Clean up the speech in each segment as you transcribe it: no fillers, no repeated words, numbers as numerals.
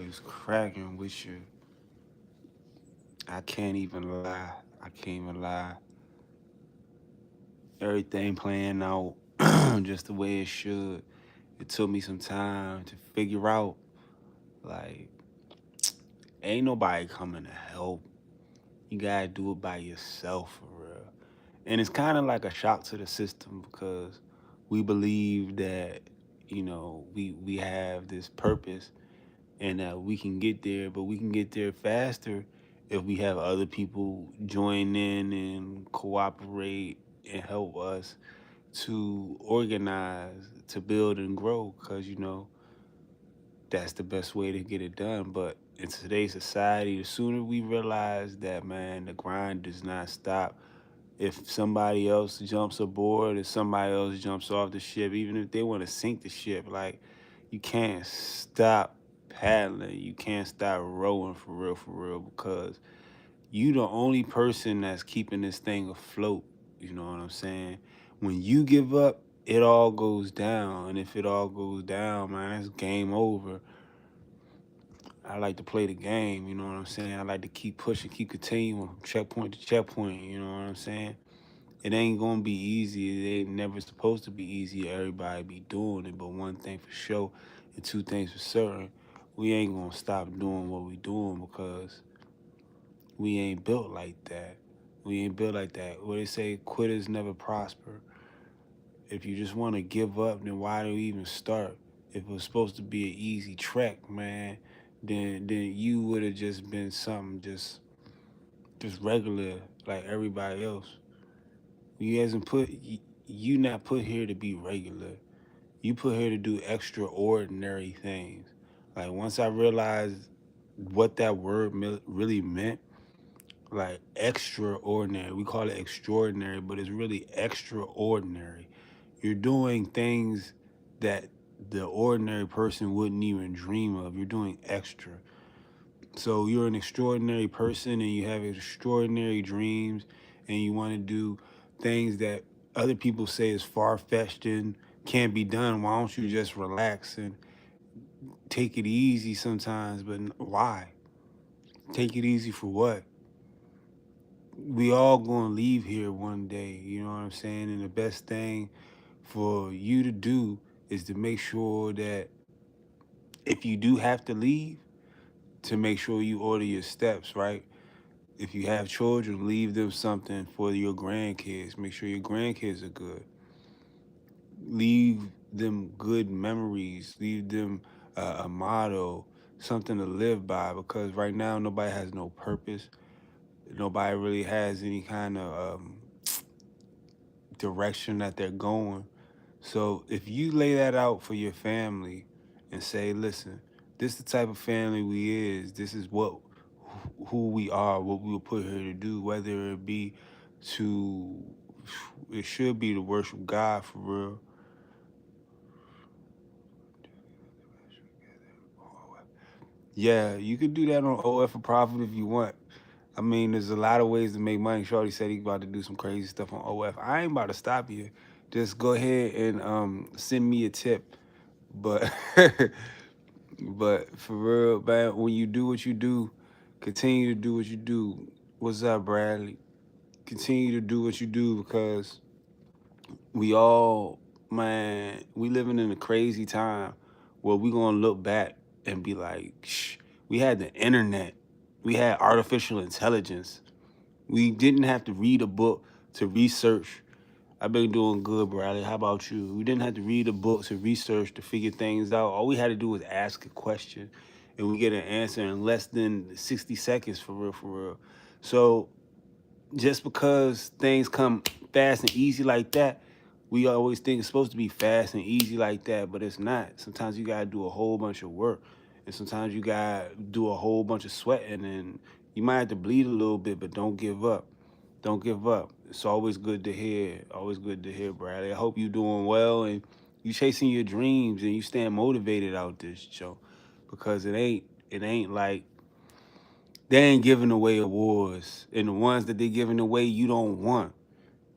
was cracking with you. I can't even lie. I can't even lie. Everything playing out just the way it should. It took me some time to figure out, like, ain't nobody coming to help. You gotta do it by yourself for real. And it's kind of like a shock to the system because we believe that, we have this purpose and that we can get there, but we can get there faster if we have other people join in and cooperate and help us to organize, to build and grow, because that's the best way to get it done. But in today's society, the sooner we realize that, man, the grind does not stop. If somebody else jumps aboard, if somebody else jumps off the ship, even if they want to sink the ship, like, you can't stop paddling. You can't stop rowing for real, because you the only person that's keeping this thing afloat. You know what I'm saying? When you give up, it all goes down. And if it all goes down, man, it's game over. I like to play the game, you know what I'm saying? I like to keep pushing, keep continuing, checkpoint to checkpoint, you know what I'm saying? It ain't gonna be easy. It ain't never supposed to be easy. Everybody be doing it, but one thing for sure, and two things for certain, we ain't gonna stop doing what we doing because we ain't built like that. We ain't built like that. What they say, quitters never prosper. If you just want to give up, then why do you even start? If it was supposed to be an easy trek, man, then you would have just been something just regular like everybody else. You hasn't put you not put here to be regular. You put here to do extraordinary things. Like once I realized what that word really meant, like extraordinary. We call it extraordinary, but it's really extraordinary. You're doing things that the ordinary person wouldn't even dream of. You're doing extra. So you're an extraordinary person and you have extraordinary dreams and you want to do things that other people say is far fetched and can't be done. Why don't you just relax and take it easy sometimes? But why? Take it easy for what? We all gonna leave here one day, you know what I'm saying? And the best thing for you to do is to make sure that if you do have to leave, to make sure you order your steps, right? If you have children, leave them something for your grandkids. Make sure your grandkids are good. Leave them good memories. Leave them a motto, something to live by. Because right now, nobody has no purpose. Nobody really has any kind of direction that they're going. So if you lay that out for your family and say, listen, this is the type of family we is. This is what who we are, what we were put here to do, whether it be to it should be to worship God for real. Yeah, you could do that on OF for profit if you want. I mean, there's a lot of ways to make money. Shorty said he's about to do some crazy stuff on OF. I ain't about to stop you. Just go ahead and send me a tip. But but for real, man, when you do what you do, continue to do what you do. What's up, Bradley? Continue to do what you do because we all, man, we living in a crazy time where we gonna look back and be like, shh, we had the internet, we had artificial intelligence. We didn't have to read a book to research. I've been doing good, Bradley. How about you? We didn't have to read a book to research to figure things out. All we had to do was ask a question, and we get an answer in less than 60 seconds, for real, for real. So just because things come fast and easy like that, we always think it's supposed to be fast and easy like that, but it's not. Sometimes you gotta do a whole bunch of work, and sometimes you gotta do a whole bunch of sweating, and you might have to bleed a little bit, but don't give up. Don't give up. It's always good to hear. Always good to hear, Bradley. I hope you're doing well and you chasing your dreams and you staying motivated out this show, because it ain't like they ain't giving away awards, and the ones that they giving away you don't want.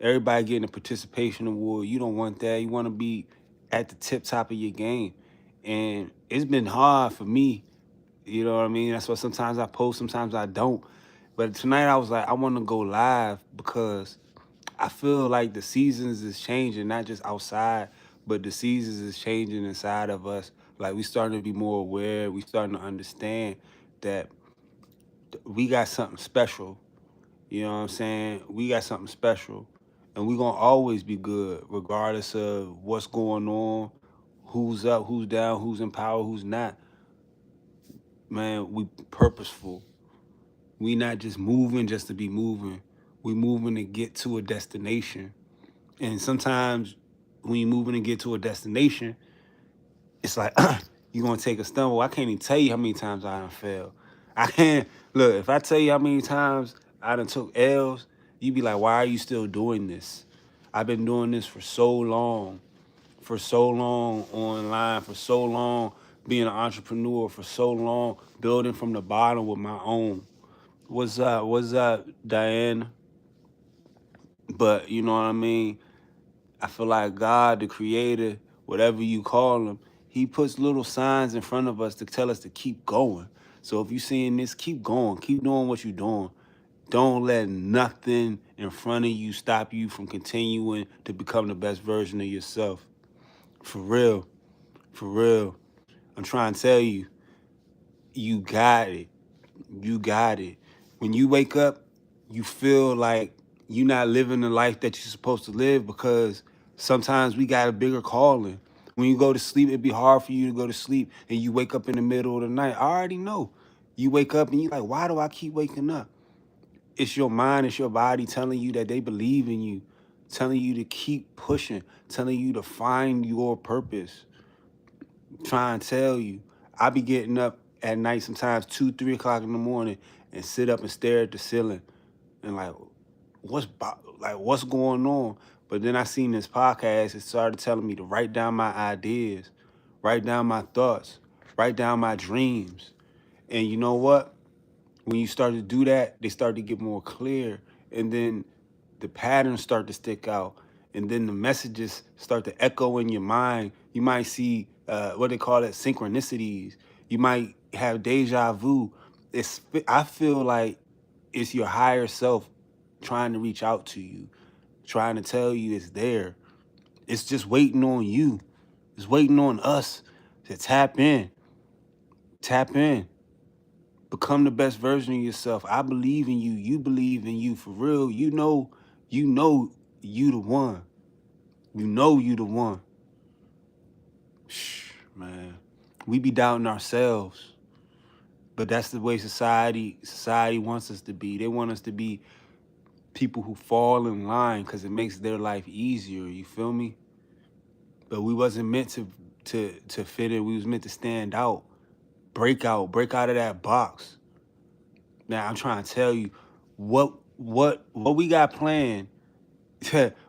Everybody getting a participation award. You don't want that. You want to be at the tip top of your game. And it's been hard for me You know what I mean? That's why sometimes I post, sometimes I don't. But tonight I was like, I want to go live because I feel like the seasons is changing, not just outside, but the seasons is changing inside of us. Like we starting to be more aware. We starting to understand that we got something special. You know what I'm saying? We got something special. And we gonna always be good, regardless of what's going on, who's up, who's down, who's in power, who's not. Man, we purposeful. We not just moving just to be moving. We moving to get to a destination. And sometimes when you're moving to get to a destination, it's like you're gonna take a stumble. I can't even tell you how many times I done failed. I can't look, if I tell you how many times I done took L's, you be like, why are you still doing this? I've been doing this for so long online, for so long being an entrepreneur, for so long building from the bottom with my own. What's up, Diane? But you know what I mean? I feel like God, the creator, whatever you call him, he puts little signs in front of us to tell us to keep going. So if you're seeing this, keep going, keep doing what you're doing. Don't let nothing in front of you stop you from continuing to become the best version of yourself. For real, for real. I'm trying to tell you, you got it. You got it. When you wake up, you feel like you're not living the life that you're supposed to live because sometimes we got a bigger calling. When you go to sleep, it'd be hard for you to go to sleep and you wake up in the middle of the night. I already know. You wake up and you're like, why do I keep waking up? It's your mind, it's your body telling you that they believe in you, telling you to keep pushing, telling you to find your purpose. Trying to tell you, I be getting up at night sometimes 2, 3 o'clock in the morning and sit up and stare at the ceiling and like, what's going on? But then I seen this podcast. It started telling me to write down my ideas, write down my thoughts, write down my dreams. And you know what? When you start to do that, they start to get more clear, and then the patterns start to stick out, and then the messages start to echo in your mind. You might see what they call it, synchronicities. You might have deja vu. I feel like it's your higher self trying to reach out to you, trying to tell you it's there. It's just waiting on you. It's waiting on us to tap in. Tap in. Become the best version of yourself. I believe in you. You believe in you for real. You know you the one. You know you the one. Shh, man. We be doubting ourselves. But that's the way society wants us to be. They want us to be people who fall in line because it makes their life easier. You feel me? But we wasn't meant to fit in. We was meant to stand out. Break out of that box. Now I'm trying to tell you what we got planned.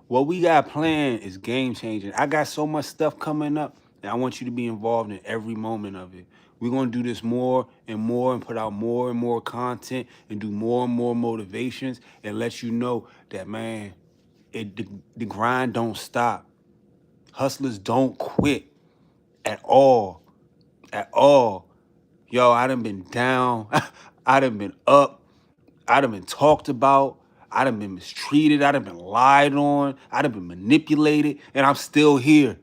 What we got planned is game changing. I got so much stuff coming up, and I want you to be involved in every moment of it. We're gonna do this more and more and put out more and more content and do more and more motivations and let you know that man, the grind don't stop. Hustlers don't quit at all. At all. Yo, I done been down. I done been up. I done been talked about. I done been mistreated. I done been lied on. I done been manipulated. And I'm still here.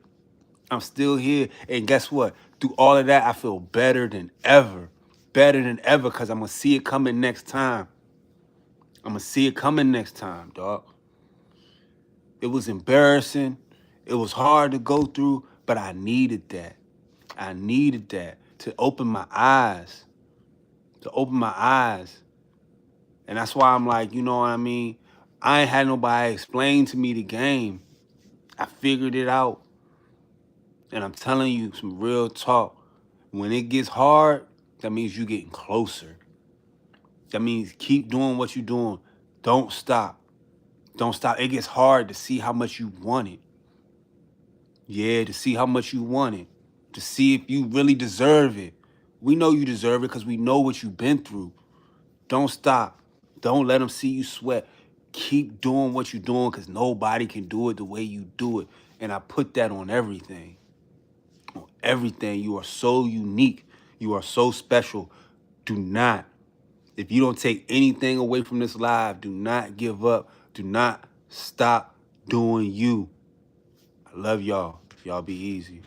I'm still here. And guess what? Through all of that, I feel better than ever. Better than ever because I'm going to see it coming next time. I'm going to see it coming next time, dog. It was embarrassing. It was hard to go through, but I needed that. I needed that to open my eyes. To open my eyes. And that's why I'm like, you know what I mean? I ain't had nobody explain to me the game. I figured it out. And I'm telling you some real talk. When it gets hard, that means you getting closer. That means keep doing what you're doing. Don't stop. Don't stop. It gets hard to see how much you want it. Yeah, to see how much you want it. To see if you really deserve it. We know you deserve it because we know what you've been through. Don't stop. Don't let them see you sweat. Keep doing what you're doing because nobody can do it the way you do it. And I put that on everything. On everything. You are so unique. You are so special. Do not, if you don't take anything away from this live, do not give up. Do not stop doing you. I love y'all. Y'all be easy.